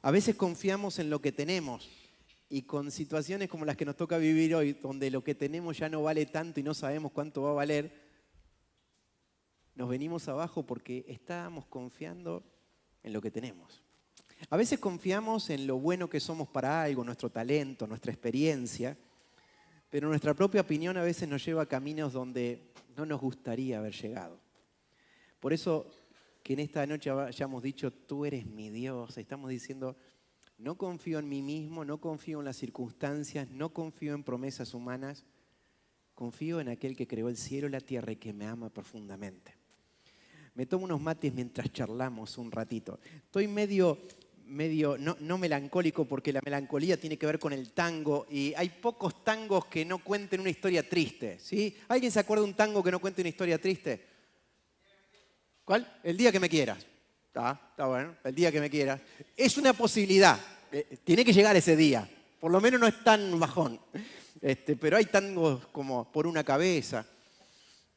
A veces confiamos en lo que tenemos y con situaciones como las que nos toca vivir hoy, donde lo que tenemos ya no vale tanto y no sabemos cuánto va a valer, nos venimos abajo porque estábamos confiando en lo que tenemos. A veces confiamos en lo bueno que somos para algo, nuestro talento, nuestra experiencia, pero nuestra propia opinión a veces nos lleva a caminos donde no nos gustaría haber llegado. Por eso que en esta noche hayamos dicho, tú eres mi Dios, estamos diciendo, no confío en mí mismo, no confío en las circunstancias, no confío en promesas humanas, confío en aquel que creó el cielo y la tierra y que me ama profundamente. Me tomo unos mates mientras charlamos un ratito. Estoy medio no melancólico porque la melancolía tiene que ver con el tango y hay pocos tangos que no cuenten una historia triste, ¿sí? ¿Alguien se acuerda de un tango que no cuente una historia triste? ¿Cuál? El día que me quieras. Está bueno, el día que me quieras. Es una posibilidad, tiene que llegar ese día, por lo menos no es tan bajón. Pero hay tangos como Por una cabeza,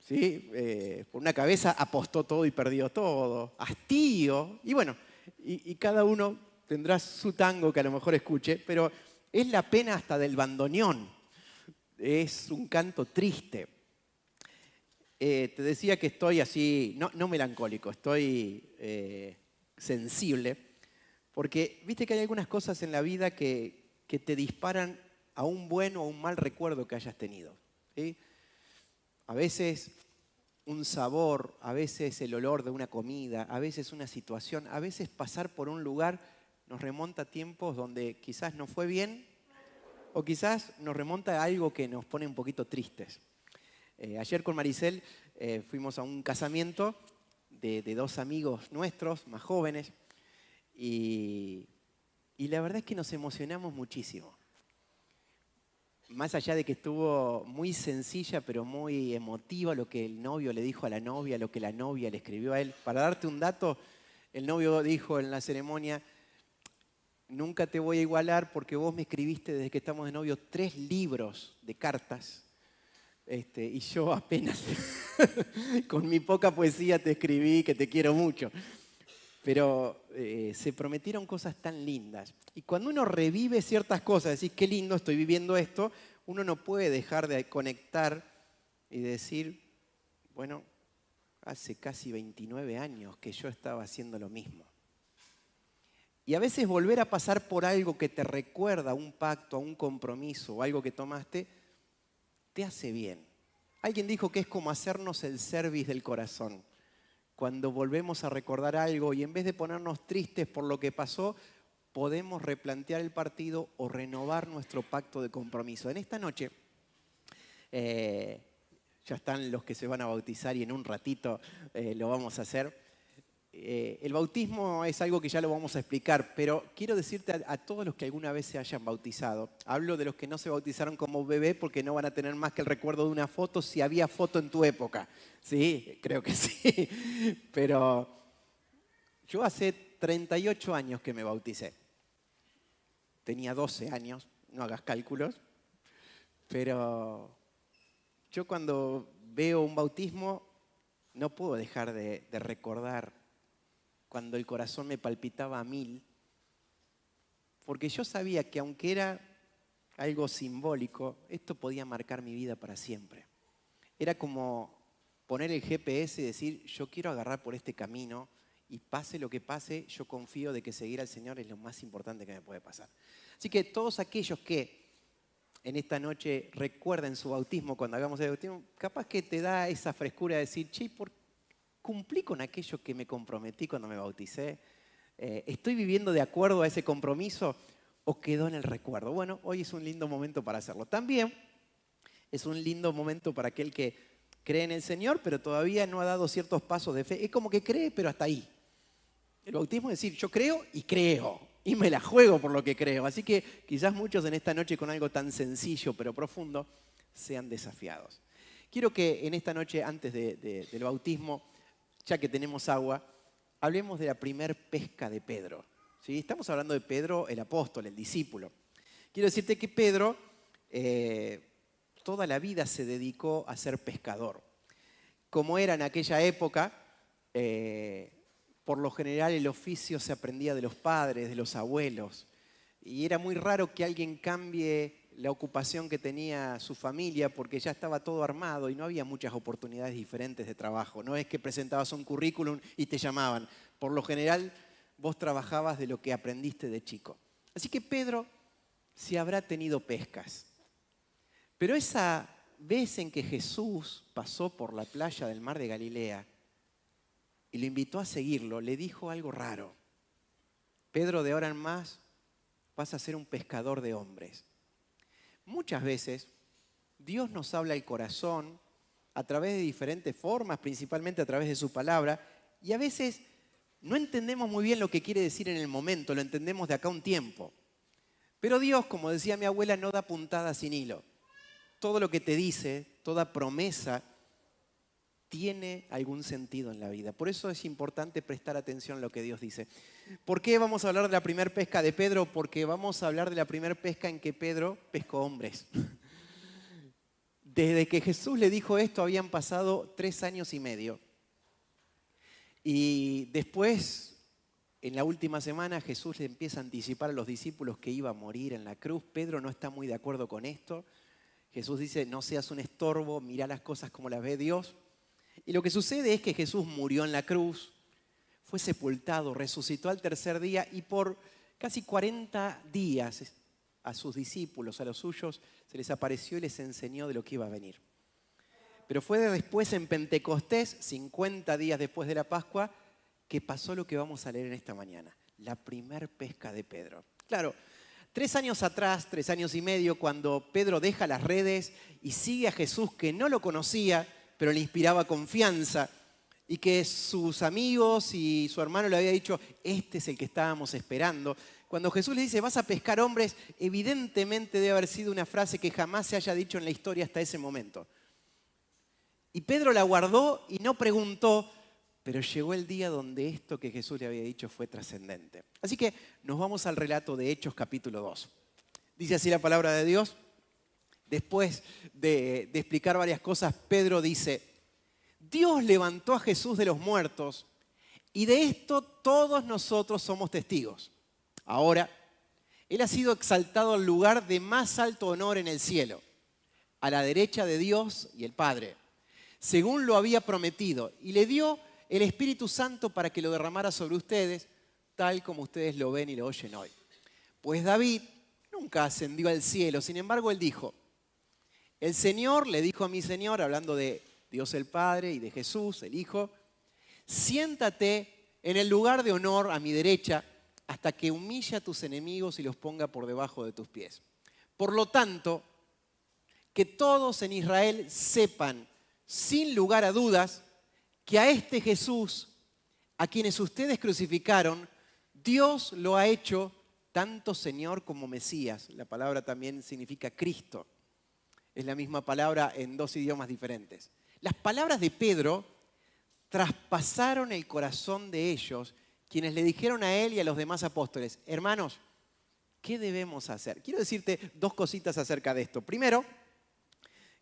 ¿sí? Por una cabeza apostó todo y perdió todo, Hastío, y bueno, y cada uno tendrá su tango que a lo mejor escuche, pero es la pena hasta del bandoneón, es un canto triste. Te decía que estoy así, no melancólico, estoy sensible, porque viste que hay algunas cosas en la vida que te disparan a un buen o un mal recuerdo que hayas tenido, ¿sí? A veces un sabor, a veces el olor de una comida, a veces una situación, a veces pasar por un lugar nos remonta a tiempos donde quizás no fue bien o quizás nos remonta a algo que nos pone un poquito tristes. Ayer con Maricel fuimos a un casamiento de dos amigos nuestros, más jóvenes, y la verdad es que nos emocionamos muchísimo. Más allá de que estuvo muy sencilla, pero muy emotiva lo que el novio le dijo a la novia, lo que la novia le escribió a él. Para darte un dato, el novio dijo en la ceremonia, nunca te voy a igualar porque vos me escribiste desde que estamos de novio 3 libros de cartas. Y yo apenas con mi poca poesía te escribí que te quiero mucho. Pero se prometieron cosas tan lindas. Y cuando uno revive ciertas cosas, decís, qué lindo, estoy viviendo esto, uno no puede dejar de conectar y decir, bueno, hace casi 29 años que yo estaba haciendo lo mismo. Y a veces volver a pasar por algo que te recuerda a un pacto, a un compromiso o algo que tomaste, te hace bien. Alguien dijo que es como hacernos el service del corazón. Cuando volvemos a recordar algo y en vez de ponernos tristes por lo que pasó, podemos replantear el partido o renovar nuestro pacto de compromiso. En esta noche ya están los que se van a bautizar y en un ratito lo vamos a hacer. El bautismo es algo que ya lo vamos a explicar, pero quiero decirte a todos los que alguna vez se hayan bautizado, hablo de los que no se bautizaron como bebé porque no van a tener más que el recuerdo de una foto si había foto en tu época. Sí, creo que sí, pero yo hace 38 años que me bauticé. Tenía 12 años, no hagas cálculos, pero yo cuando veo un bautismo no puedo dejar de recordar cuando el corazón me palpitaba a 1000, porque yo sabía que aunque era algo simbólico, esto podía marcar mi vida para siempre. Era como poner el GPS y decir, yo quiero agarrar por este camino y pase lo que pase, yo confío de que seguir al Señor es lo más importante que me puede pasar. Así que todos aquellos que en esta noche recuerden su bautismo, cuando hagamos el bautismo, capaz que te da esa frescura de decir, che, ¿cumplí con aquello que me comprometí cuando me bauticé? ¿Estoy viviendo de acuerdo a ese compromiso o quedó en el recuerdo? Bueno, hoy es un lindo momento para hacerlo. También es un lindo momento para aquel que cree en el Señor, pero todavía no ha dado ciertos pasos de fe. Es como que cree, pero hasta ahí. El bautismo es decir, yo creo y me la juego por lo que creo. Así que quizás muchos en esta noche con algo tan sencillo pero profundo sean desafiados. Quiero que en esta noche, antes del bautismo, ya que tenemos agua, hablemos de la primer pesca de Pedro. ¿Sí? Estamos hablando de Pedro, el apóstol, el discípulo. Quiero decirte que Pedro toda la vida se dedicó a ser pescador. Como era en aquella época, Por lo general el oficio se aprendía de los padres, de los abuelos. Y era muy raro que alguien cambie la ocupación que tenía su familia porque ya estaba todo armado y no había muchas oportunidades diferentes de trabajo. No es que presentabas un currículum y te llamaban. Por lo general vos trabajabas de lo que aprendiste de chico. Así que Pedro sí habrá tenido pescas. Pero esa vez en que Jesús pasó por la playa del mar de Galilea y lo invitó a seguirlo, le dijo algo raro. Pedro, de ahora en más vas a ser un pescador de hombres. Muchas veces Dios nos habla al corazón a través de diferentes formas, principalmente a través de su palabra, y a veces no entendemos muy bien lo que quiere decir en el momento, lo entendemos de acá a un tiempo. Pero Dios, como decía mi abuela, no da puntada sin hilo. Todo lo que te dice, toda promesa, tiene algún sentido en la vida. Por eso es importante prestar atención a lo que Dios dice. ¿Por qué vamos a hablar de la primera pesca de Pedro? Porque vamos a hablar de la primera pesca en que Pedro pescó hombres. Desde que Jesús le dijo esto habían pasado 3 años y medio. Y después, en la última semana, Jesús le empieza a anticipar a los discípulos que iba a morir en la cruz. Pedro no está muy de acuerdo con esto. Jesús dice, no seas un estorbo, mira las cosas como las ve Dios. Y lo que sucede es que Jesús murió en la cruz, fue sepultado, resucitó al tercer día y por casi 40 días a sus discípulos, a los suyos, se les apareció y les enseñó de lo que iba a venir. Pero fue después en Pentecostés, 50 días después de la Pascua, que pasó lo que vamos a leer en esta mañana, la primer pesca de Pedro. Claro, 3 años atrás, 3 años y medio, cuando Pedro deja las redes y sigue a Jesús que no lo conocía, pero le inspiraba confianza y que sus amigos y su hermano le había dicho, este es el que estábamos esperando. Cuando Jesús le dice, vas a pescar hombres, evidentemente debe haber sido una frase que jamás se haya dicho en la historia hasta ese momento. Y Pedro la guardó y no preguntó, pero llegó el día donde esto que Jesús le había dicho fue trascendente. Así que nos vamos al relato de Hechos capítulo 2. Dice así la palabra de Dios. Después de explicar varias cosas, Pedro dice, Dios levantó a Jesús de los muertos y de esto todos nosotros somos testigos. Ahora, Él ha sido exaltado al lugar de más alto honor en el cielo, a la derecha de Dios y el Padre, según lo había prometido, y le dio el Espíritu Santo para que lo derramara sobre ustedes, tal como ustedes lo ven y lo oyen hoy. Pues David nunca ascendió al cielo, sin embargo, él dijo, el Señor le dijo a mi Señor, hablando de Dios el Padre y de Jesús, el Hijo, siéntate en el lugar de honor a mi derecha hasta que humille a tus enemigos y los ponga por debajo de tus pies. Por lo tanto, que todos en Israel sepan, sin lugar a dudas, que a este Jesús, a quienes ustedes crucificaron, Dios lo ha hecho tanto Señor como Mesías. La palabra también significa Cristo. Es la misma palabra en 2 idiomas diferentes. Las palabras de Pedro traspasaron el corazón de ellos, quienes le dijeron a él y a los demás apóstoles, hermanos, ¿qué debemos hacer? Quiero decirte 2 cositas acerca de esto. Primero,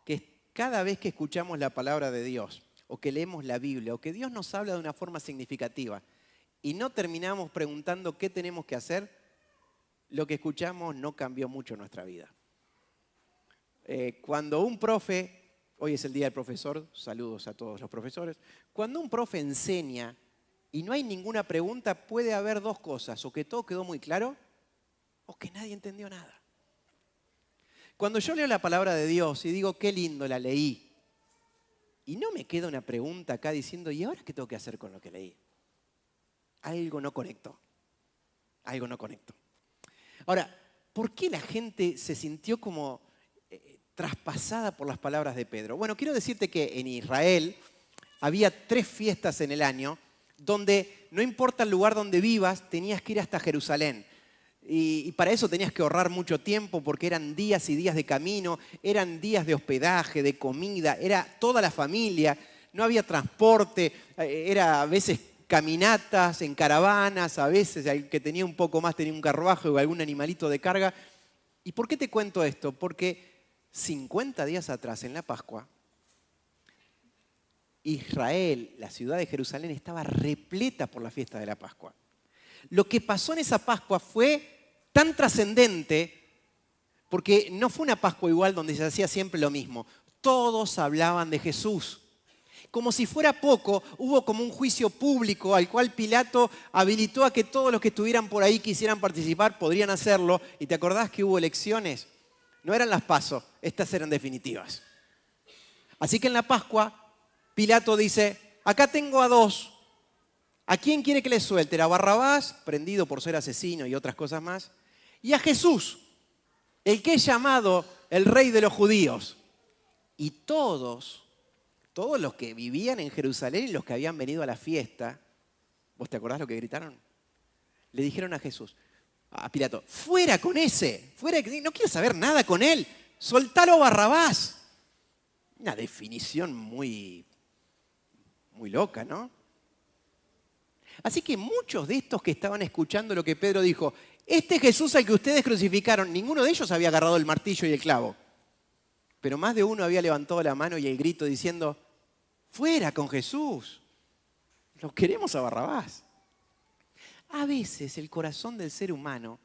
que cada vez que escuchamos la palabra de Dios, o que leemos la Biblia, o que Dios nos habla de una forma significativa, y no terminamos preguntando qué tenemos que hacer, lo que escuchamos no cambió mucho nuestra vida. Cuando un profe, hoy es el día del profesor, saludos a todos los profesores, cuando un profe enseña y no hay ninguna pregunta, puede haber 2 cosas, o que todo quedó muy claro, o que nadie entendió nada. Cuando yo leo la palabra de Dios y digo, qué lindo, la leí, y no me queda una pregunta acá diciendo, ¿y ahora qué tengo que hacer con lo que leí? Algo no conectó, algo no conectó. Ahora, ¿por qué la gente se sintió como traspasada por las palabras de Pedro? Bueno, quiero decirte que en Israel había 3 fiestas en el año donde no importa el lugar donde vivas, tenías que ir hasta Jerusalén. Y para eso tenías que ahorrar mucho tiempo porque eran días y días de camino, eran días de hospedaje, de comida, era toda la familia, no había transporte, era a veces caminatas en caravanas, a veces el que tenía un poco más tenía un carruaje o algún animalito de carga. ¿Y por qué te cuento esto? Porque 50 días atrás, en la Pascua, Israel, la ciudad de Jerusalén, estaba repleta por la fiesta de la Pascua. Lo que pasó en esa Pascua fue tan trascendente porque no fue una Pascua igual donde se hacía siempre lo mismo. Todos hablaban de Jesús. Como si fuera poco, hubo como un juicio público al cual Pilato habilitó a que todos los que estuvieran por ahí quisieran participar, podrían hacerlo. ¿Y te acordás que hubo elecciones? No eran las PASO, estas eran definitivas. Así que en la Pascua, Pilato dice, acá tengo a dos. ¿A quién quiere que le suelte? A Barrabás, prendido por ser asesino y otras cosas más. Y a Jesús, el que es llamado el rey de los judíos. Y todos los que vivían en Jerusalén y los que habían venido a la fiesta, ¿vos te acordás lo que gritaron? Le dijeron a Jesús, a Pilato, fuera con ese, fuera, no quiero saber nada con él, soltalo a Barrabás. Una definición muy loca, ¿no? Así que muchos de estos que estaban escuchando lo que Pedro dijo, este Jesús al que ustedes crucificaron, ninguno de ellos había agarrado el martillo y el clavo. Pero más de uno había levantado la mano y el grito diciendo, fuera con Jesús, lo queremos a Barrabás. A veces el corazón del ser humano,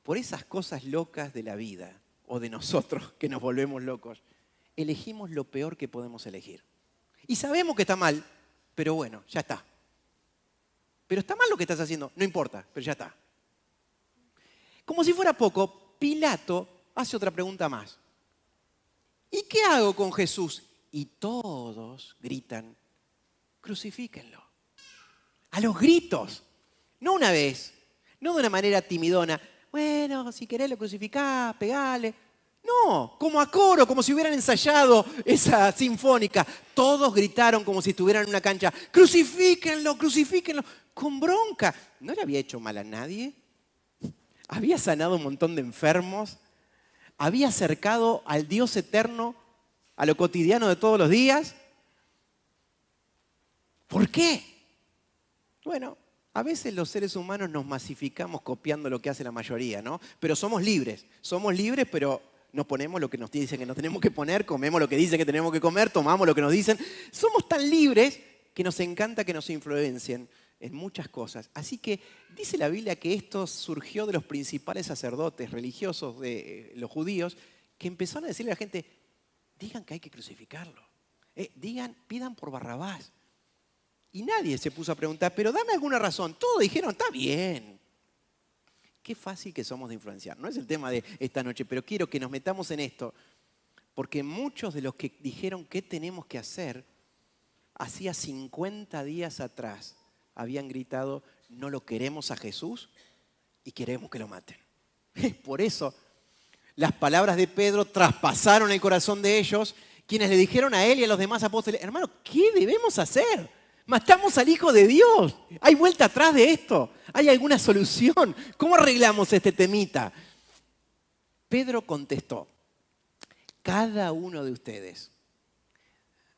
por esas cosas locas de la vida, o de nosotros que nos volvemos locos, elegimos lo peor que podemos elegir. Y sabemos que está mal, pero bueno, ya está. Pero está mal lo que estás haciendo, no importa, pero ya está. Como si fuera poco, Pilato hace otra pregunta más. ¿Y qué hago con Jesús? Y todos gritan, crucifíquenlo. A los gritos. No una vez, no de una manera timidona. Bueno, si querés lo crucificás, pegale. No, como a coro, como si hubieran ensayado esa sinfónica. Todos gritaron como si estuvieran en una cancha. Crucifíquenlo, crucifíquenlo. Con bronca. ¿No le había hecho mal a nadie? Había sanado un montón de enfermos. Había acercado al Dios eterno a lo cotidiano de todos los días. ¿Por qué? Bueno, a veces los seres humanos nos masificamos copiando lo que hace la mayoría, ¿no? Pero somos libres, pero nos ponemos lo que nos dicen que nos tenemos que poner, comemos lo que dicen que tenemos que comer, tomamos lo que nos dicen. Somos tan libres que nos encanta que nos influencien en muchas cosas. Así que dice la Biblia que esto surgió de los principales sacerdotes religiosos de los judíos que empezaron a decirle a la gente, digan que hay que crucificarlo. Pidan por Barrabás. Y nadie se puso a preguntar, pero dame alguna razón. Todos dijeron, está bien. Qué fácil que somos de influenciar. No es el tema de esta noche, pero quiero que nos metamos en esto. Porque muchos de los que dijeron qué tenemos que hacer, hacía 50 días atrás, habían gritado, no lo queremos a Jesús y queremos que lo maten. Por eso, las palabras de Pedro traspasaron el corazón de ellos, quienes le dijeron a él y a los demás apóstoles, hermano, ¿qué debemos hacer? Matamos al Hijo de Dios. ¿Hay vuelta atrás de esto? ¿Hay alguna solución? ¿Cómo arreglamos este temita? Pedro contestó, cada uno de ustedes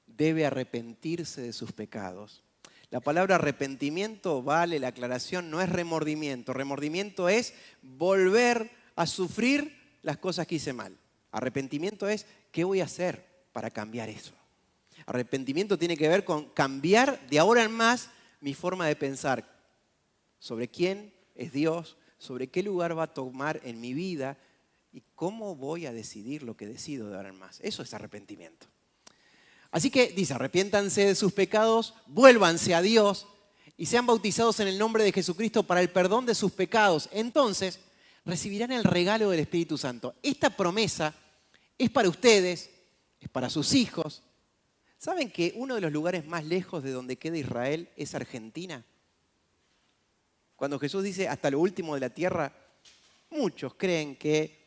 debe arrepentirse de sus pecados. La palabra arrepentimiento, vale la aclaración, no es remordimiento. Remordimiento es volver a sufrir las cosas que hice mal. Arrepentimiento es, ¿qué voy a hacer para cambiar eso? Arrepentimiento tiene que ver con cambiar de ahora en más mi forma de pensar sobre quién es Dios, sobre qué lugar va a tomar en mi vida y cómo voy a decidir lo que decido de ahora en más. Eso es arrepentimiento. Así que dice, arrepiéntanse de sus pecados, vuélvanse a Dios y sean bautizados en el nombre de Jesucristo para el perdón de sus pecados. Entonces recibirán el regalo del Espíritu Santo. Esta promesa es para ustedes, es para sus hijos. ¿Saben que uno de los lugares más lejos de donde queda Israel es Argentina? Cuando Jesús dice hasta lo último de la tierra, muchos creen que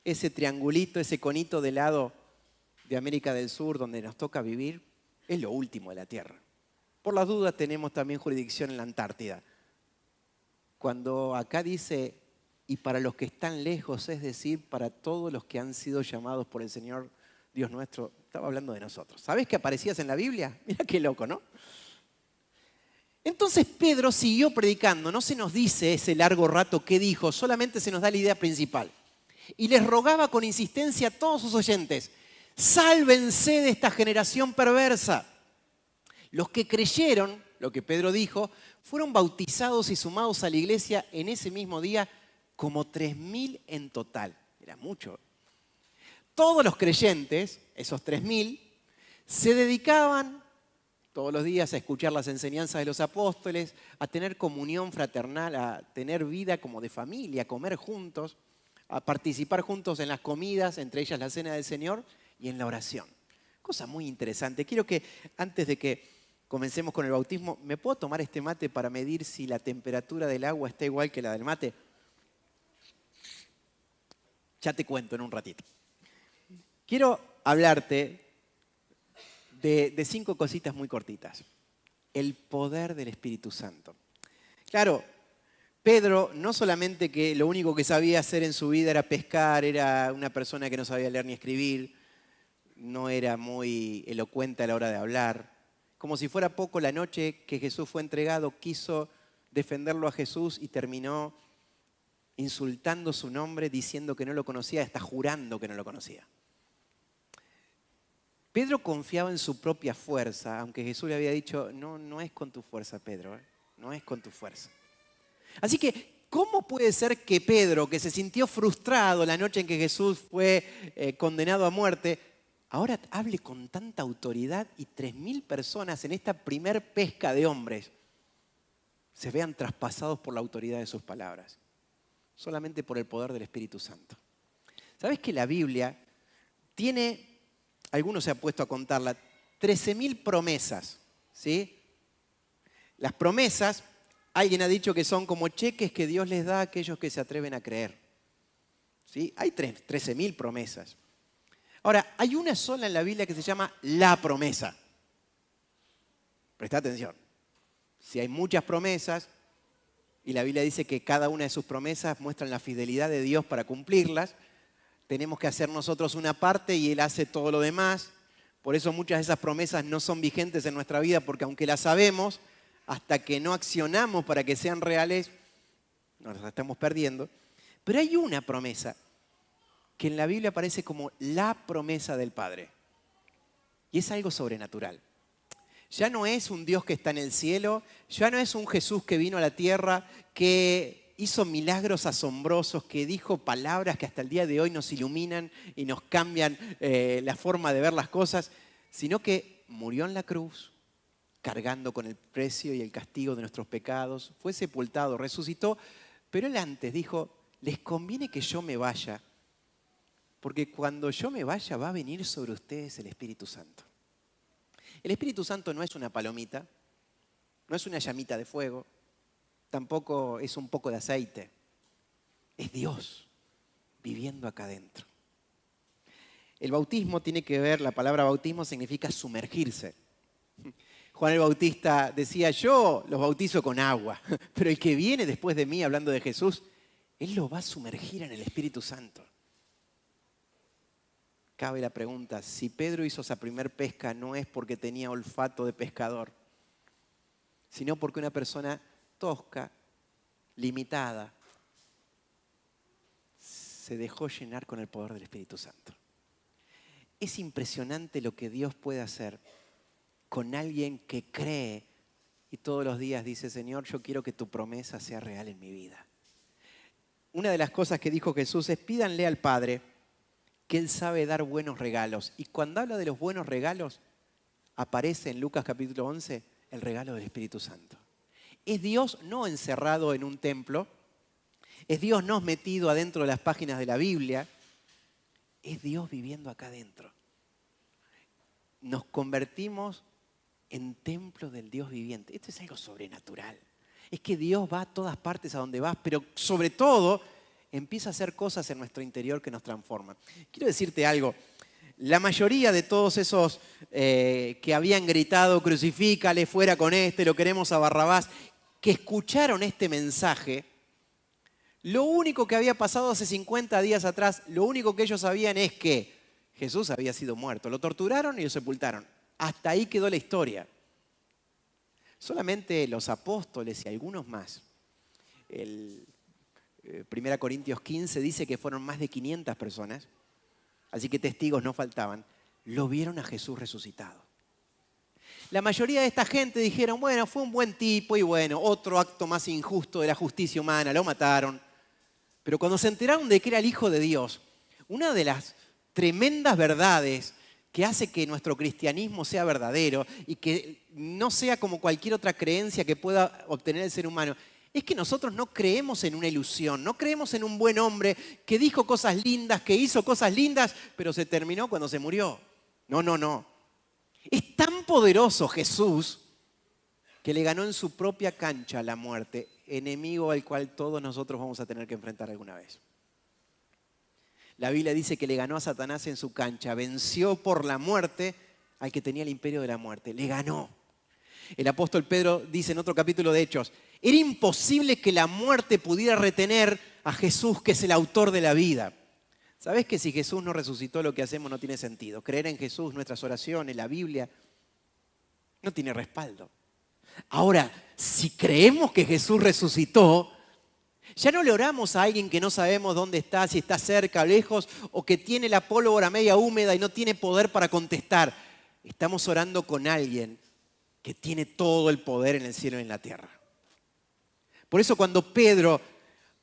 ese triangulito, ese conito de lado de América del Sur, donde nos toca vivir, es lo último de la tierra. Por las dudas tenemos también jurisdicción en la Antártida. Cuando acá dice, y para los que están lejos, es decir, para todos los que han sido llamados por el Señor Dios nuestro, estaba hablando de nosotros. ¿Sabés que aparecías en la Biblia? Mira qué loco, ¿no? Entonces Pedro siguió predicando, no se nos dice ese largo rato qué dijo, solamente se nos da la idea principal. Y les rogaba con insistencia a todos sus oyentes, sálvense de esta generación perversa. Los que creyeron, lo que Pedro dijo, fueron bautizados y sumados a la iglesia en ese mismo día como 3.000 en total. Era mucho. Todos los creyentes, esos 3.000, se dedicaban todos los días a escuchar las enseñanzas de los apóstoles, a tener comunión fraternal, a tener vida como de familia, a comer juntos, a participar juntos en las comidas, entre ellas la cena del Señor, y en la oración. Cosa muy interesante. Quiero que antes de que comencemos con el bautismo, ¿me puedo tomar este mate para medir si la temperatura del agua está igual que la del mate? Ya te cuento en un ratito. Quiero hablarte de 5 cositas muy cortitas. El poder del Espíritu Santo. Claro, Pedro no solamente que lo único que sabía hacer en su vida era pescar, era una persona que no sabía leer ni escribir, no era muy elocuente a la hora de hablar. Como si fuera poco, la noche que Jesús fue entregado, quiso defenderlo a Jesús y terminó insultando su nombre, diciendo que no lo conocía, hasta jurando que no lo conocía. Pedro confiaba en su propia fuerza, aunque Jesús le había dicho, no es con tu fuerza, Pedro, no es con tu fuerza. Así que, ¿cómo puede ser que Pedro, que se sintió frustrado la noche en que Jesús fue condenado a muerte, ahora hable con tanta autoridad y 3.000 personas en esta primer pesca de hombres se vean traspasados por la autoridad de sus palabras? Solamente por el poder del Espíritu Santo. ¿Sabes que la Biblia tiene, algunos se han puesto a contarla, 13.000 promesas? ¿Sí? Las promesas, alguien ha dicho que son como cheques que Dios les da a aquellos que se atreven a creer. ¿Sí? Hay 13.000 promesas. Ahora, hay una sola en la Biblia que se llama la promesa. Presta atención. Si hay muchas promesas, y la Biblia dice que cada una de sus promesas muestran la fidelidad de Dios para cumplirlas, tenemos que hacer nosotros una parte y Él hace todo lo demás. Por eso muchas de esas promesas no son vigentes en nuestra vida, porque aunque las sabemos, hasta que no accionamos para que sean reales, nos las estamos perdiendo. Pero hay una promesa que en la Biblia aparece como la promesa del Padre. Y es algo sobrenatural. Ya no es un Dios que está en el cielo, ya no es un Jesús que vino a la tierra, que hizo milagros asombrosos, que dijo palabras que hasta el día de hoy nos iluminan y nos cambian la forma de ver las cosas, sino que murió en la cruz, cargando con el precio y el castigo de nuestros pecados, fue sepultado, resucitó, pero Él antes dijo, les conviene que yo me vaya, porque cuando yo me vaya va a venir sobre ustedes el Espíritu Santo. El Espíritu Santo no es una palomita, no es una llamita de fuego, tampoco es un poco de aceite. Es Dios viviendo acá adentro. El bautismo tiene que ver, la palabra bautismo significa sumergirse. Juan el Bautista decía, yo los bautizo con agua, pero el que viene después de mí, hablando de Jesús, Él lo va a sumergir en el Espíritu Santo. Cabe la pregunta, si Pedro hizo esa primer pesca no es porque tenía olfato de pescador, sino porque una persona tosca, limitada, se dejó llenar con el poder del Espíritu Santo. Es impresionante lo que Dios puede hacer con alguien que cree y todos los días dice, Señor, yo quiero que tu promesa sea real en mi vida. Una de las cosas que dijo Jesús es, pídanle al Padre que Él sabe dar buenos regalos. Y cuando habla de los buenos regalos, aparece en Lucas capítulo 11 el regalo del Espíritu Santo. Es Dios no encerrado en un templo, es Dios no metido adentro de las páginas de la Biblia, es Dios viviendo acá adentro. Nos convertimos en templo del Dios viviente. Esto es algo sobrenatural. Es que Dios va a todas partes a donde vas, pero sobre todo empieza a hacer cosas en nuestro interior que nos transforman. Quiero decirte algo. La mayoría de todos esos que habían gritado, crucifícale, fuera con este, lo queremos a Barrabás, que escucharon este mensaje, lo único que había pasado hace 50 días atrás, lo único que ellos sabían es que Jesús había sido muerto. Lo torturaron y lo sepultaron. Hasta ahí quedó la historia. Solamente los apóstoles y algunos más, 1 Corintios 15 dice que fueron más de 500 personas, así que testigos no faltaban, lo vieron a Jesús resucitado. La mayoría de esta gente dijeron, bueno, fue un buen tipo y bueno, otro acto más injusto de la justicia humana, lo mataron. Pero cuando se enteraron de que era el Hijo de Dios, una de las tremendas verdades que hace que nuestro cristianismo sea verdadero y que no sea como cualquier otra creencia que pueda obtener el ser humano, es que nosotros no creemos en una ilusión, no creemos en un buen hombre que dijo cosas lindas, que hizo cosas lindas, pero se terminó cuando se murió. No, no, no. Es tan poderoso Jesús que le ganó en su propia cancha la muerte, enemigo al cual todos nosotros vamos a tener que enfrentar alguna vez. La Biblia dice que le ganó a Satanás en su cancha, venció por la muerte al que tenía el imperio de la muerte, le ganó. El apóstol Pedro dice en otro capítulo de Hechos, era imposible que la muerte pudiera retener a Jesús, que es el autor de la vida. ¿Sabés que si Jesús no resucitó, lo que hacemos no tiene sentido? Creer en Jesús, nuestras oraciones, la Biblia, no tiene respaldo. Ahora, si creemos que Jesús resucitó, ya no le oramos a alguien que no sabemos dónde está, si está cerca o lejos, o que tiene la pólvora media húmeda y no tiene poder para contestar. Estamos orando con alguien que tiene todo el poder en el cielo y en la tierra. Por eso cuando Pedro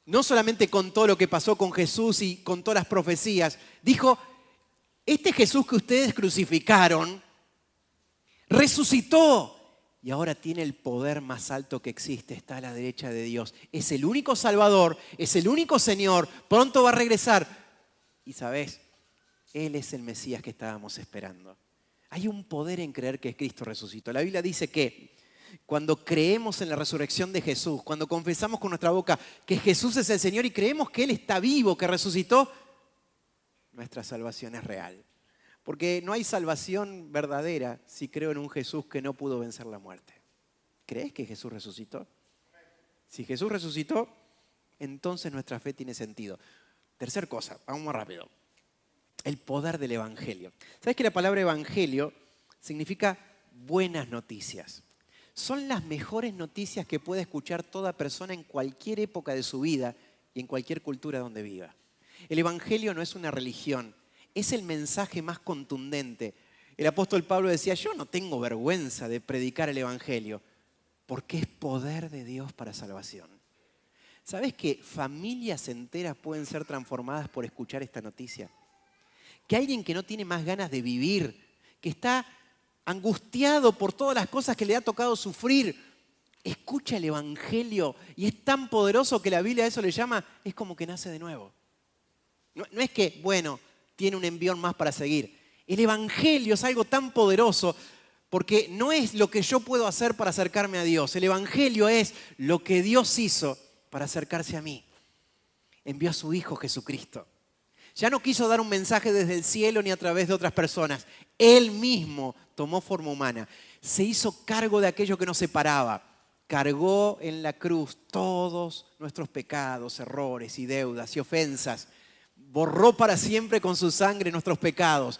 no solamente contó lo que pasó con Jesús y contó las profecías, dijo, este Jesús que ustedes crucificaron, resucitó. Y ahora tiene el poder más alto que existe, está a la derecha de Dios. Es el único Salvador, es el único Señor, pronto va a regresar. Y sabes, Él es el Mesías que estábamos esperando. Hay un poder en creer que Cristo resucitó. La Biblia dice que cuando creemos en la resurrección de Jesús, cuando confesamos con nuestra boca que Jesús es el Señor y creemos que Él está vivo, que resucitó, nuestra salvación es real. Porque no hay salvación verdadera si creo en un Jesús que no pudo vencer la muerte. ¿Crees que Jesús resucitó? Si Jesús resucitó, entonces nuestra fe tiene sentido. Tercer cosa, vamos más rápido. El poder del Evangelio. ¿Sabes que la palabra Evangelio significa buenas noticias? Son las mejores noticias que puede escuchar toda persona en cualquier época de su vida y en cualquier cultura donde viva. El Evangelio no es una religión. Es el mensaje más contundente. El apóstol Pablo decía, yo no tengo vergüenza de predicar el Evangelio, porque es poder de Dios para salvación. ¿Sabes que familias enteras pueden ser transformadas por escuchar esta noticia? Que alguien que no tiene más ganas de vivir, que está angustiado por todas las cosas que le ha tocado sufrir, escucha el Evangelio y es tan poderoso que la Biblia a eso le llama, es como que nace de nuevo. No es que, bueno, tiene un envión más para seguir. El Evangelio es algo tan poderoso porque no es lo que yo puedo hacer para acercarme a Dios. El Evangelio es lo que Dios hizo para acercarse a mí. Envió a su Hijo Jesucristo. Ya no quiso dar un mensaje desde el cielo ni a través de otras personas. Él mismo tomó forma humana. Se hizo cargo de aquello que nos separaba. Cargó en la cruz todos nuestros pecados, errores y deudas y ofensas. Borró para siempre con su sangre nuestros pecados.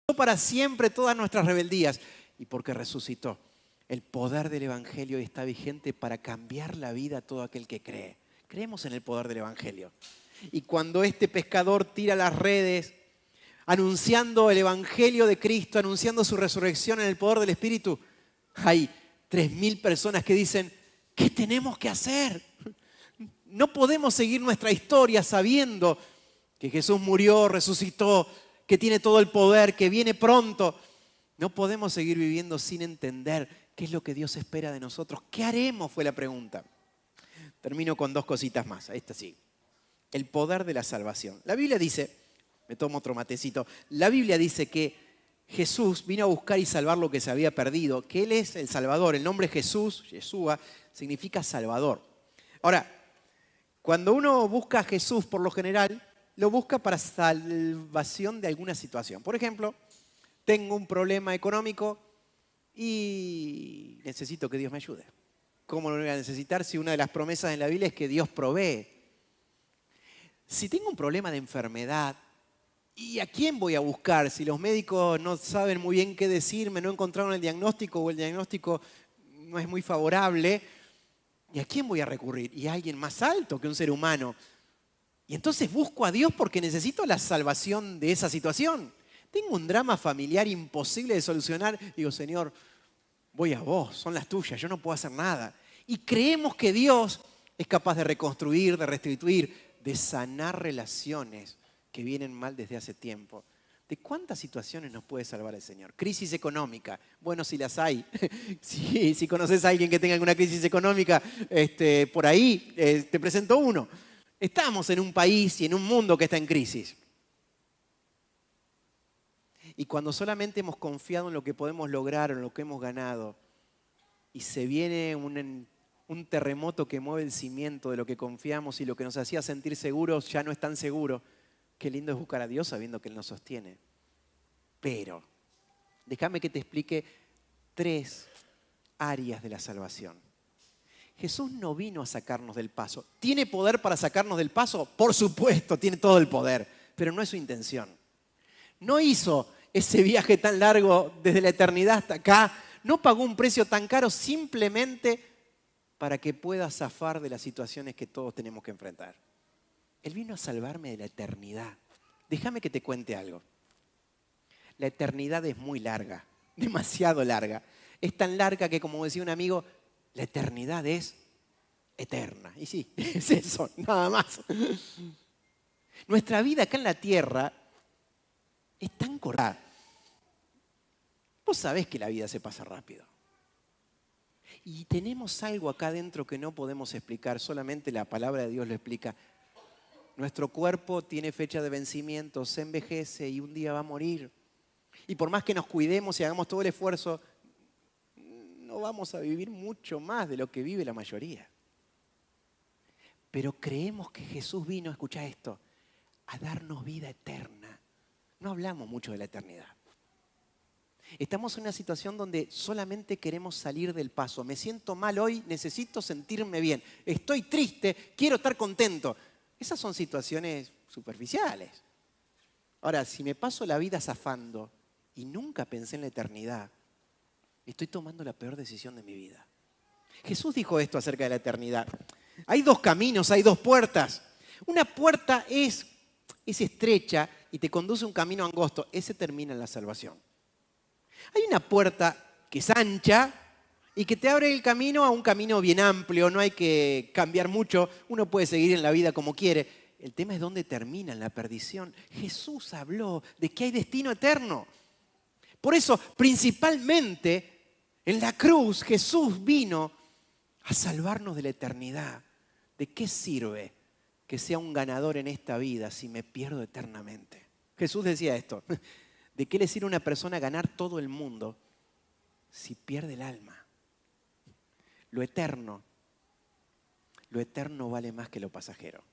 Borró para siempre todas nuestras rebeldías. Y porque resucitó, el poder del Evangelio está vigente para cambiar la vida a todo aquel que cree. Creemos en el poder del Evangelio. Y cuando este pescador tira las redes, anunciando el Evangelio de Cristo, anunciando su resurrección en el poder del Espíritu, hay 3.000 personas que dicen, ¿qué tenemos que hacer? No podemos seguir nuestra historia sabiendo que Jesús murió, resucitó, que tiene todo el poder, que viene pronto. No podemos seguir viviendo sin entender qué es lo que Dios espera de nosotros. ¿Qué haremos? Fue la pregunta. Termino con 2 cositas más. Esta sí. El poder de la salvación. La Biblia dice, me tomo otro matecito, la Biblia dice que Jesús vino a buscar y salvar lo que se había perdido, que Él es el Salvador. El nombre Jesús, Yeshua, significa Salvador. Ahora, cuando uno busca a Jesús, por lo general, lo busca para salvación de alguna situación. Por ejemplo, tengo un problema económico y necesito que Dios me ayude. ¿Cómo lo voy a necesitar si una de las promesas en la Biblia es que Dios provee? Si tengo un problema de enfermedad, ¿y a quién voy a buscar? Si los médicos no saben muy bien qué decirme, no encontraron el diagnóstico o el diagnóstico no es muy favorable, ¿y a quién voy a recurrir? Y a alguien más alto que un ser humano. Y entonces busco a Dios porque necesito la salvación de esa situación. Tengo un drama familiar imposible de solucionar. Digo, Señor, voy a vos, son las tuyas, yo no puedo hacer nada. Y creemos que Dios es capaz de reconstruir, de restituir, de sanar relaciones que vienen mal desde hace tiempo. ¿De cuántas situaciones nos puede salvar el Señor? Crisis económica. Bueno, si las hay. Si conoces a alguien que tenga alguna crisis económica, por ahí te presento uno. Estamos en un país y en un mundo que está en crisis. Y cuando solamente hemos confiado en lo que podemos lograr o en lo que hemos ganado, y se viene un terremoto que mueve el cimiento de lo que confiamos y lo que nos hacía sentir seguros ya no es tan seguro, qué lindo es buscar a Dios sabiendo que Él nos sostiene. Pero, déjame que te explique 3 áreas de la salvación. Jesús no vino a sacarnos del paso. ¿Tiene poder para sacarnos del paso? Por supuesto, tiene todo el poder, pero no es su intención. No hizo ese viaje tan largo desde la eternidad hasta acá, no pagó un precio tan caro simplemente para que pueda zafar de las situaciones que todos tenemos que enfrentar. Él vino a salvarme de la eternidad. Déjame que te cuente algo. La eternidad es muy larga, demasiado larga. Es tan larga que, como decía un amigo, la eternidad es eterna. Y sí, es eso, nada más. Nuestra vida acá en la tierra es tan corta. Vos sabés que la vida se pasa rápido. Y tenemos algo acá adentro que no podemos explicar, solamente la palabra de Dios lo explica. Nuestro cuerpo tiene fecha de vencimiento, se envejece y un día va a morir. Y por más que nos cuidemos y hagamos todo el esfuerzo, no vamos a vivir mucho más de lo que vive la mayoría. Pero creemos que Jesús vino, escucha esto, a darnos vida eterna. No hablamos mucho de la eternidad. Estamos en una situación donde solamente queremos salir del paso. Me siento mal hoy, necesito sentirme bien. Estoy triste, quiero estar contento. Esas son situaciones superficiales. Ahora, si me paso la vida zafando y nunca pensé en la eternidad, estoy tomando la peor decisión de mi vida. Jesús dijo esto acerca de la eternidad. Hay 2 caminos, hay 2 puertas. Una puerta es estrecha y te conduce a un camino angosto. Ese termina en la salvación. Hay una puerta que es ancha y que te abre el camino a un camino bien amplio. No hay que cambiar mucho. Uno puede seguir en la vida como quiere. El tema es dónde termina, en la perdición. Jesús habló de que hay destino eterno. Por eso, principalmente, en la cruz, Jesús vino a salvarnos de la eternidad. ¿De qué sirve que sea un ganador en esta vida si me pierdo eternamente? Jesús decía esto. ¿De qué le sirve a una persona ganar todo el mundo si pierde el alma? Lo eterno vale más que lo pasajero.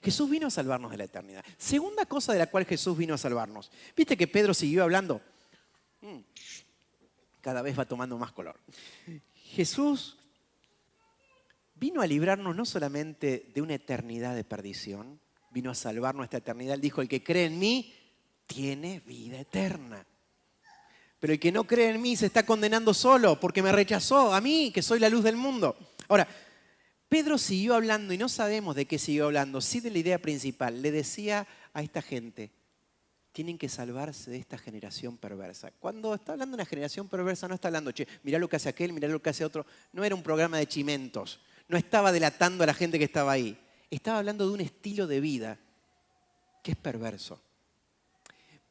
Jesús vino a salvarnos de la eternidad. Segunda cosa de la cual Jesús vino a salvarnos. ¿Viste que Pedro siguió hablando? Cada vez va tomando más color. Jesús vino a librarnos no solamente de una eternidad de perdición, vino a salvar nuestra eternidad. Él dijo, el que cree en mí tiene vida eterna. Pero el que no cree en mí se está condenando solo porque me rechazó a mí, que soy la luz del mundo. Ahora, Pedro siguió hablando y no sabemos de qué siguió hablando, sí de la idea principal. Le decía a esta gente, tienen que salvarse de esta generación perversa. Cuando está hablando de una generación perversa no está hablando, che, mirá lo que hace aquel, mirá lo que hace otro. No era un programa de chimentos, no estaba delatando a la gente que estaba ahí. Estaba hablando de un estilo de vida que es perverso.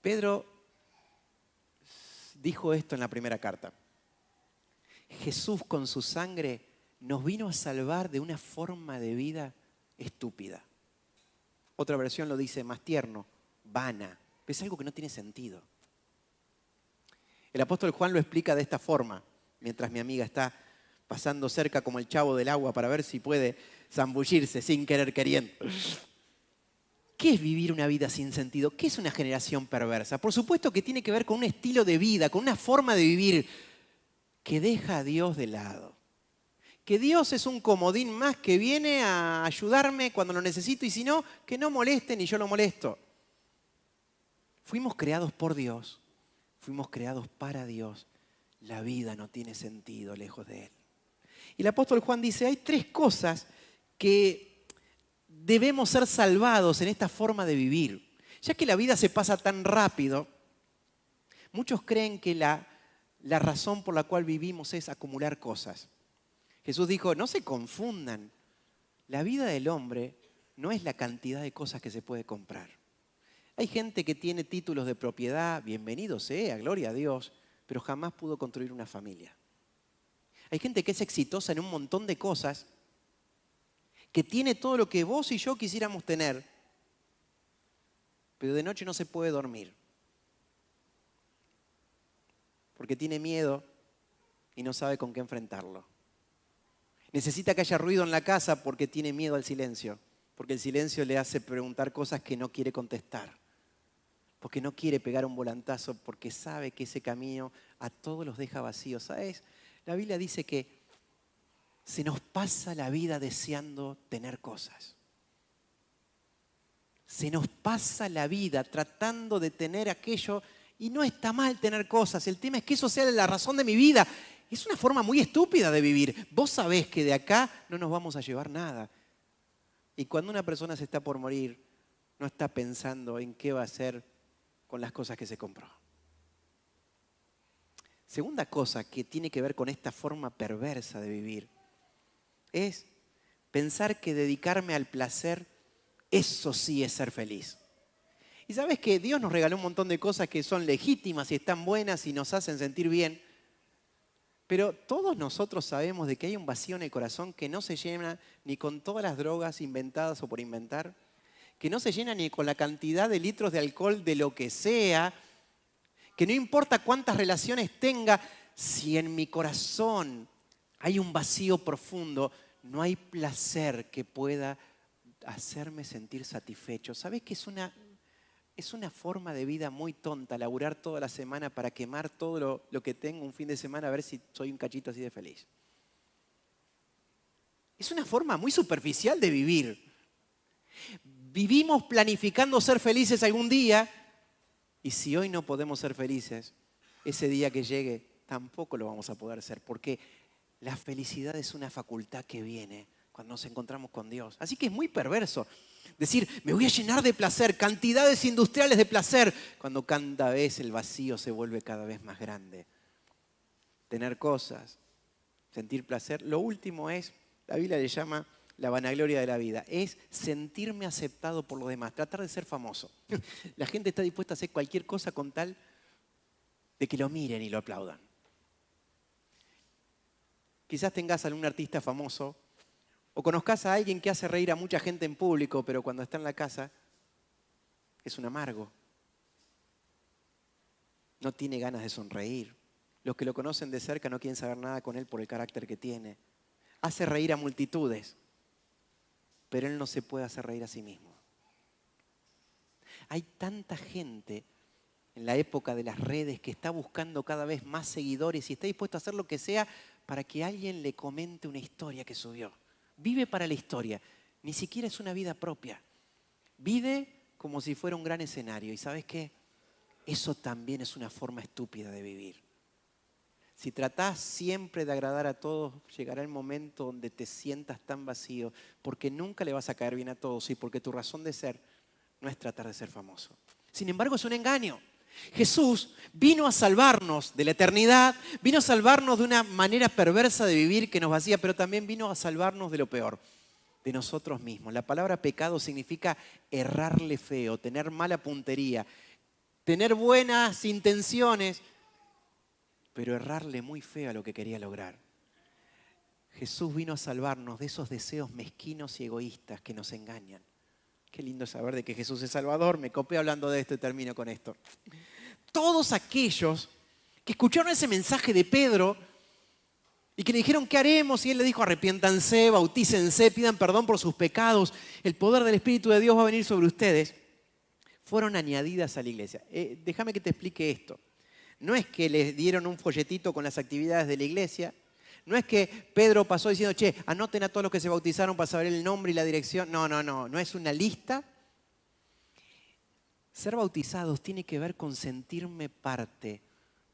Pedro dijo esto en la primera carta. Jesús con su sangre nos vino a salvar de una forma de vida estúpida. Otra versión lo dice más tierno, vana. Es algo que no tiene sentido. El apóstol Juan lo explica de esta forma, mientras mi amiga está pasando cerca como el chavo del agua para ver si puede zambullirse sin querer queriendo. ¿Qué es vivir una vida sin sentido? ¿Qué es una generación perversa? Por supuesto que tiene que ver con un estilo de vida, con una forma de vivir que deja a Dios de lado. Que Dios es un comodín más que viene a ayudarme cuando lo necesito y si no, que no moleste ni yo lo molesto. Fuimos creados por Dios, fuimos creados para Dios. La vida no tiene sentido lejos de Él. Y el apóstol Juan dice, hay 3 cosas que debemos ser salvados en esta forma de vivir. Ya que la vida se pasa tan rápido, muchos creen que la la razón por la cual vivimos es acumular cosas. Jesús dijo, no se confundan. La vida del hombre no es la cantidad de cosas que se puede comprar. Hay gente que tiene títulos de propiedad, bienvenido sea, gloria a Dios, pero jamás pudo construir una familia. Hay gente que es exitosa en un montón de cosas, que tiene todo lo que vos y yo quisiéramos tener, pero de noche no se puede dormir, porque tiene miedo y no sabe con qué enfrentarlo. Necesita que haya ruido en la casa porque tiene miedo al silencio, porque el silencio le hace preguntar cosas que no quiere contestar, porque no quiere pegar un volantazo, porque sabe que ese camino a todos los deja vacíos. ¿Sabes? La Biblia dice que se nos pasa la vida deseando tener cosas. Se nos pasa la vida tratando de tener aquello y no está mal tener cosas. El tema es que eso sea la razón de mi vida. Es una forma muy estúpida de vivir. Vos sabés que de acá no nos vamos a llevar nada. Y cuando una persona se está por morir, no está pensando en qué va a hacer con las cosas que se compró. Segunda cosa que tiene que ver con esta forma perversa de vivir es pensar que dedicarme al placer, eso sí es ser feliz. Y sabes que Dios nos regaló un montón de cosas que son legítimas y están buenas y nos hacen sentir bien, pero todos nosotros sabemos de que hay un vacío en el corazón que no se llena ni con todas las drogas inventadas o por inventar, que no se llena ni con la cantidad de litros de alcohol de lo que sea, que no importa cuántas relaciones tenga, si en mi corazón hay un vacío profundo, no hay placer que pueda hacerme sentir satisfecho. ¿Sabes que es una forma de vida muy tonta, laburar toda la semana para quemar todo lo que tengo un fin de semana a ver si soy un cachito así de feliz? Es una forma muy superficial de vivir. Vivimos planificando ser felices algún día y si hoy no podemos ser felices, ese día que llegue tampoco lo vamos a poder ser, porque la felicidad es una facultad que viene cuando nos encontramos con Dios. Así que es muy perverso decir, me voy a llenar de placer, cantidades industriales de placer, cuando cada vez el vacío se vuelve cada vez más grande. Tener cosas, sentir placer. Lo último es, la Biblia le llama la vanagloria de la vida, es sentirme aceptado por los demás, tratar de ser famoso. La gente está dispuesta a hacer cualquier cosa con tal de que lo miren y lo aplaudan. Quizás tengas a algún artista famoso o conozcas a alguien que hace reír a mucha gente en público, pero cuando está en la casa es un amargo. No tiene ganas de sonreír. Los que lo conocen de cerca no quieren saber nada con él por el carácter que tiene. Hace reír a multitudes, pero él no se puede hacer reír a sí mismo. Hay tanta gente en la época de las redes que está buscando cada vez más seguidores y está dispuesto a hacer lo que sea para que alguien le comente una historia que subió. Vive para la historia, ni siquiera es una vida propia. Vive como si fuera un gran escenario. ¿Y sabes qué? Eso también es una forma estúpida de vivir. Si tratás siempre de agradar a todos, llegará el momento donde te sientas tan vacío, porque nunca le vas a caer bien a todos y porque tu razón de ser no es tratar de ser famoso. Sin embargo, es un engaño. Jesús vino a salvarnos de la eternidad, vino a salvarnos de una manera perversa de vivir que nos vacía, pero también vino a salvarnos de lo peor, de nosotros mismos. La palabra pecado significa errarle feo, tener mala puntería, tener buenas intenciones, pero errarle muy feo a lo que quería lograr. Jesús vino a salvarnos de esos deseos mezquinos y egoístas que nos engañan. Qué lindo saber de que Jesús es Salvador. Me copé hablando de esto y termino con esto. Todos aquellos que escucharon ese mensaje de Pedro y que le dijeron, ¿qué haremos? Y él le dijo, arrepiéntanse, bautícense, pidan perdón por sus pecados. El poder del Espíritu de Dios va a venir sobre ustedes. Fueron añadidas a la iglesia. Déjame que te explique esto. No es que les dieron un folletito con las actividades de la iglesia. No es que Pedro pasó diciendo, che, anoten a todos los que se bautizaron para saber el nombre y la dirección. No, no, no. No es una lista. Ser bautizados tiene que ver con sentirme parte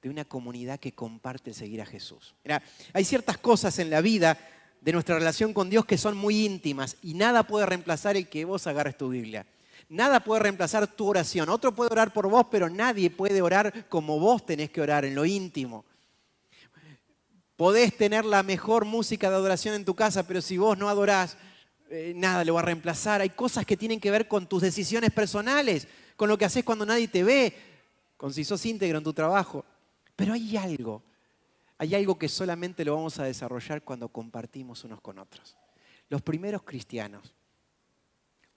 de una comunidad que comparte el seguir a Jesús. Mira, hay ciertas cosas en la vida de nuestra relación con Dios que son muy íntimas y nada puede reemplazar el que vos agarres tu Biblia. Nada puede reemplazar tu oración. Otro puede orar por vos, pero nadie puede orar como vos tenés que orar, en lo íntimo. Podés tener la mejor música de adoración en tu casa, pero si vos no adorás, nada lo va a reemplazar. Hay cosas que tienen que ver con tus decisiones personales, con lo que haces cuando nadie te ve, con si sos íntegro en tu trabajo. Pero hay algo que solamente lo vamos a desarrollar cuando compartimos unos con otros. Los primeros cristianos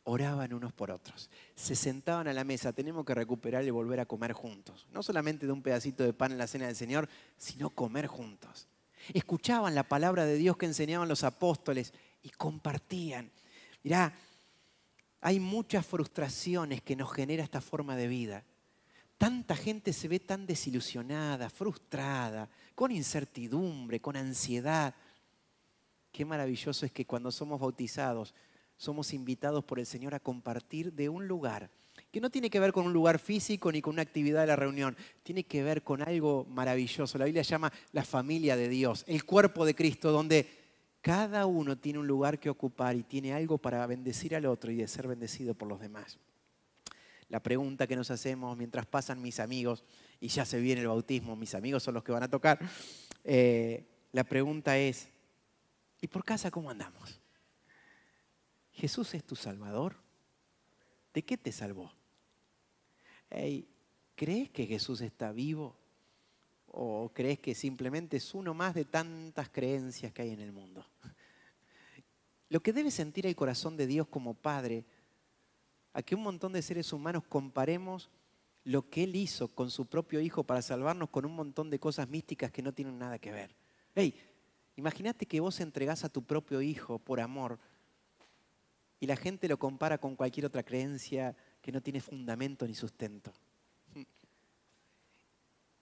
oraban unos por otros, se sentaban a la mesa, tenemos que recuperar y volver a comer juntos. No solamente de un pedacito de pan en la cena del Señor, sino comer juntos. Escuchaban la palabra de Dios que enseñaban los apóstoles y compartían. Mirá, hay muchas frustraciones que nos genera esta forma de vida. Tanta gente se ve tan desilusionada, frustrada, con incertidumbre, con ansiedad. Qué maravilloso es que cuando somos bautizados, somos invitados por el Señor a compartir de un lugar que no tiene que ver con un lugar físico ni con una actividad de la reunión, tiene que ver con algo maravilloso. La Biblia llama la familia de Dios, el cuerpo de Cristo, donde cada uno tiene un lugar que ocupar y tiene algo para bendecir al otro y de ser bendecido por los demás. La pregunta que nos hacemos mientras pasan mis amigos, y ya se viene el bautismo, mis amigos son los que van a tocar, la pregunta es, ¿y por casa cómo andamos? ¿Jesús es tu Salvador? ¿De qué te salvó? Hey, ¿crees que Jesús está vivo? ¿O crees que simplemente es uno más de tantas creencias que hay en el mundo? Lo que debe sentir el corazón de Dios como Padre, a que un montón de seres humanos comparemos lo que Él hizo con su propio Hijo para salvarnos con un montón de cosas místicas que no tienen nada que ver. Hey, imagínate que vos entregás a tu propio Hijo por amor y la gente lo compara con cualquier otra creencia que no tiene fundamento ni sustento.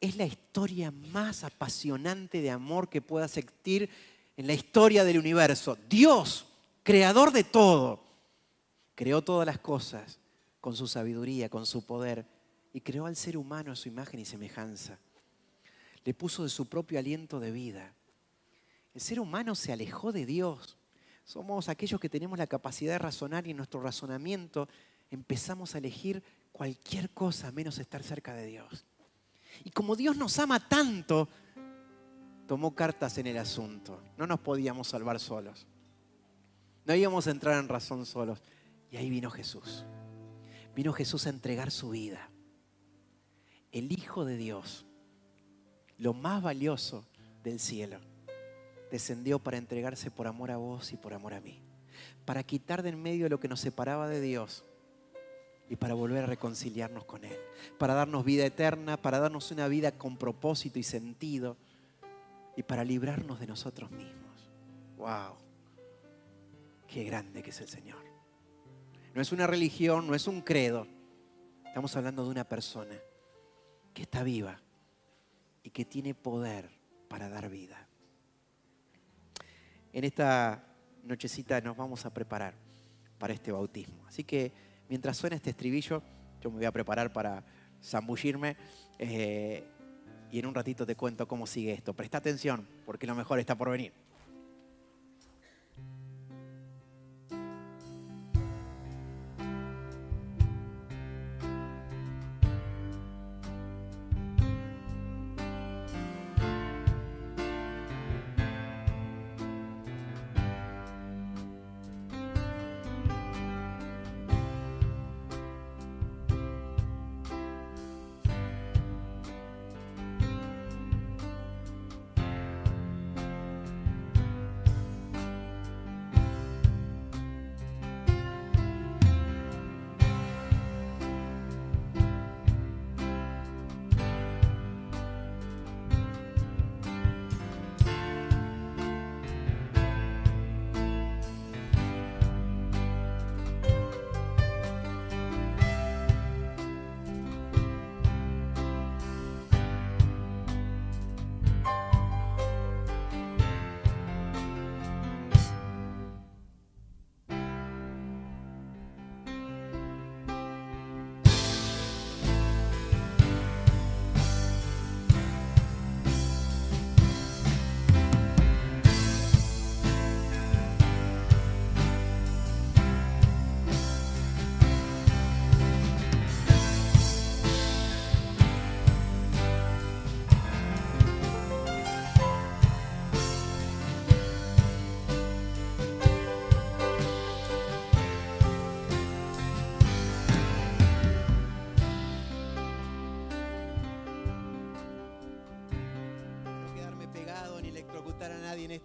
Es la historia más apasionante de amor que pueda existir en la historia del universo. Dios, creador de todo, creó todas las cosas con su sabiduría, con su poder, y creó al ser humano a su imagen y semejanza. Le puso de su propio aliento de vida. El ser humano se alejó de Dios. Somos aquellos que tenemos la capacidad de razonar y en nuestro razonamiento empezamos a elegir cualquier cosa menos estar cerca de Dios. Y como Dios nos ama tanto, tomó cartas en el asunto. No nos podíamos salvar solos. No íbamos a entrar en razón solos. Y ahí vino Jesús. Vino Jesús a entregar su vida. El Hijo de Dios, lo más valioso del cielo, descendió para entregarse por amor a vos y por amor a mí. Para quitar de en medio lo que nos separaba de Dios y para volver a reconciliarnos con Él. Para darnos vida eterna, para darnos una vida con propósito y sentido y para librarnos de nosotros mismos. ¡Wow! ¡Qué grande que es el Señor! No es una religión, no es un credo. Estamos hablando de una persona que está viva y que tiene poder para dar vida. En esta nochecita nos vamos a preparar para este bautismo. Así que mientras suena este estribillo, yo me voy a preparar para zambullirme y en un ratito te cuento cómo sigue esto. Presta atención porque lo mejor está por venir.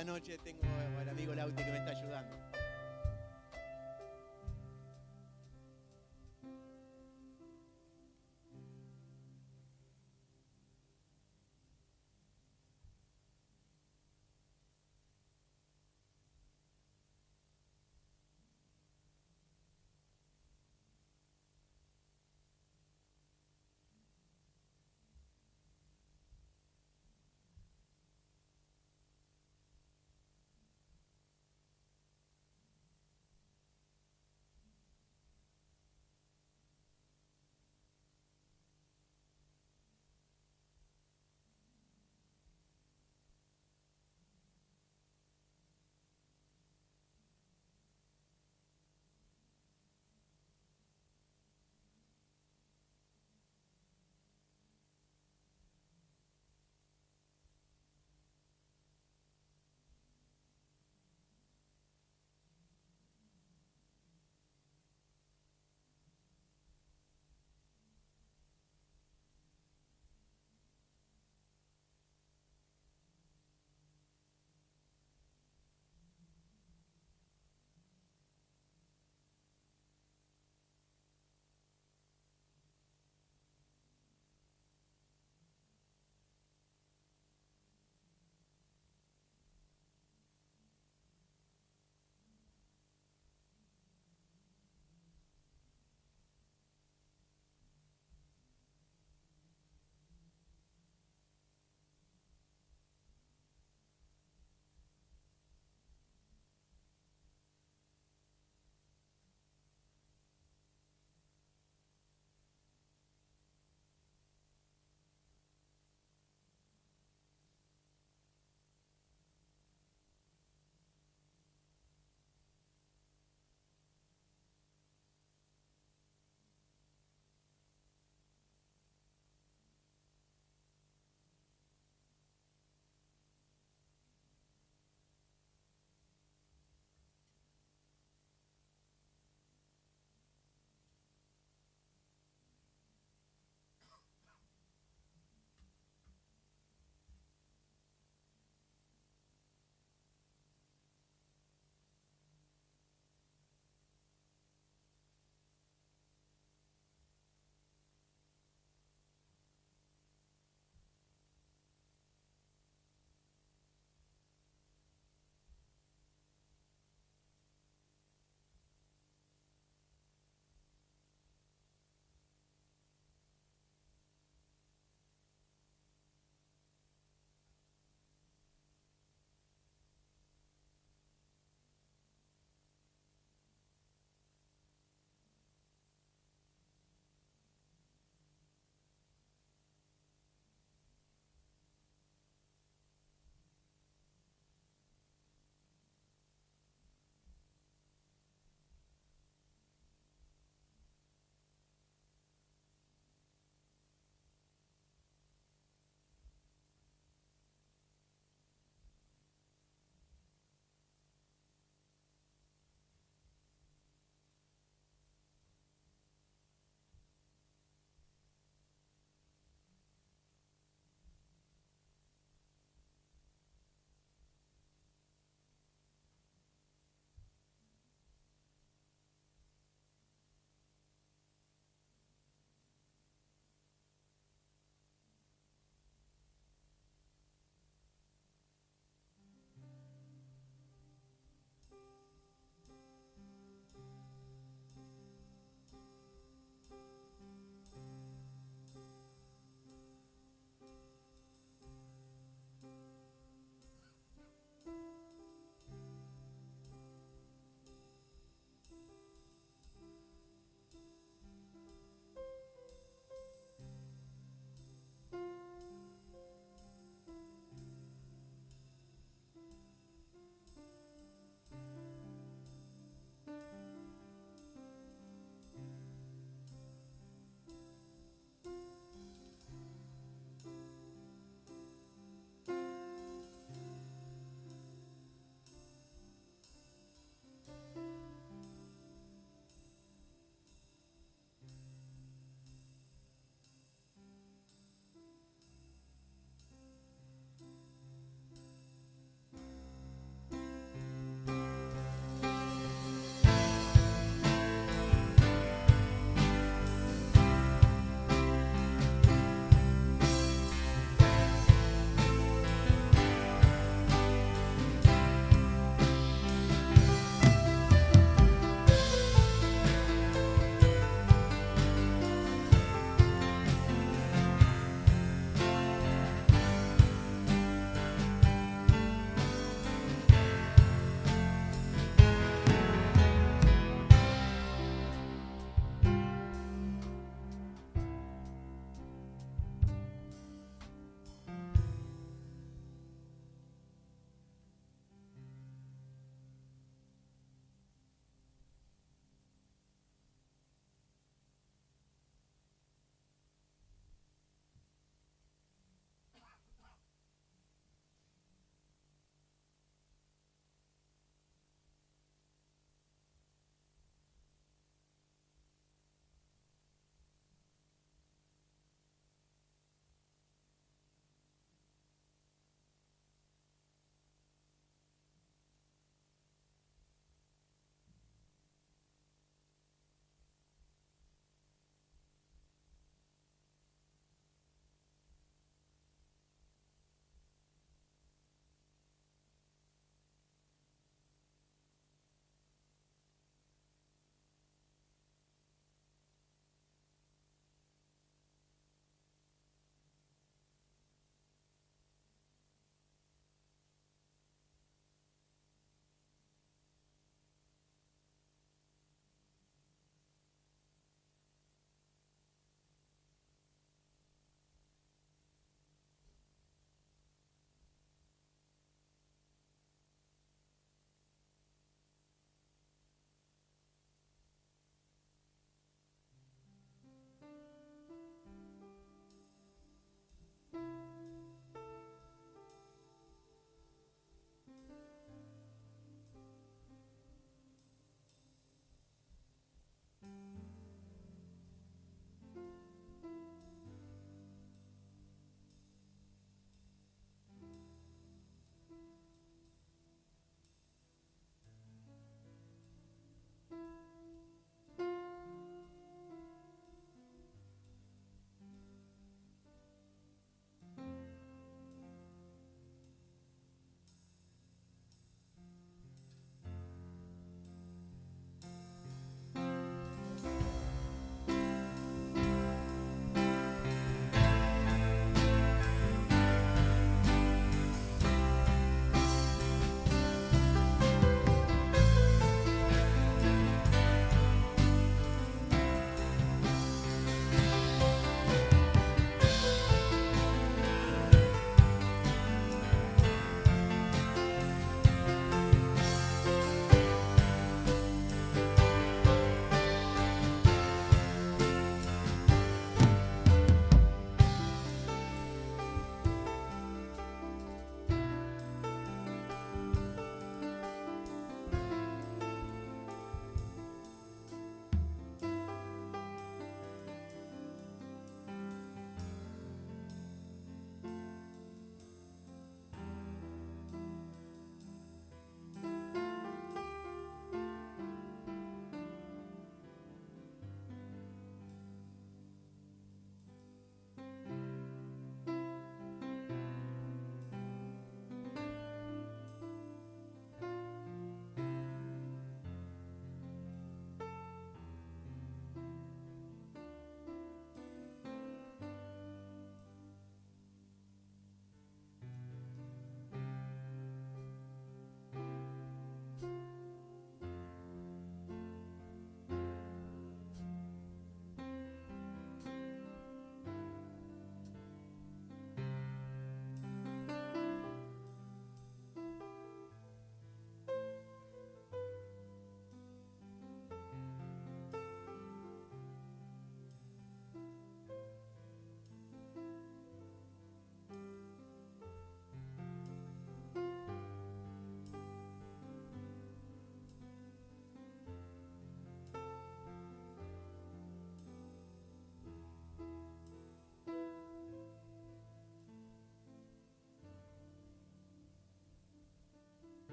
esta noche tengo al amigo Lauti que me está ayudando.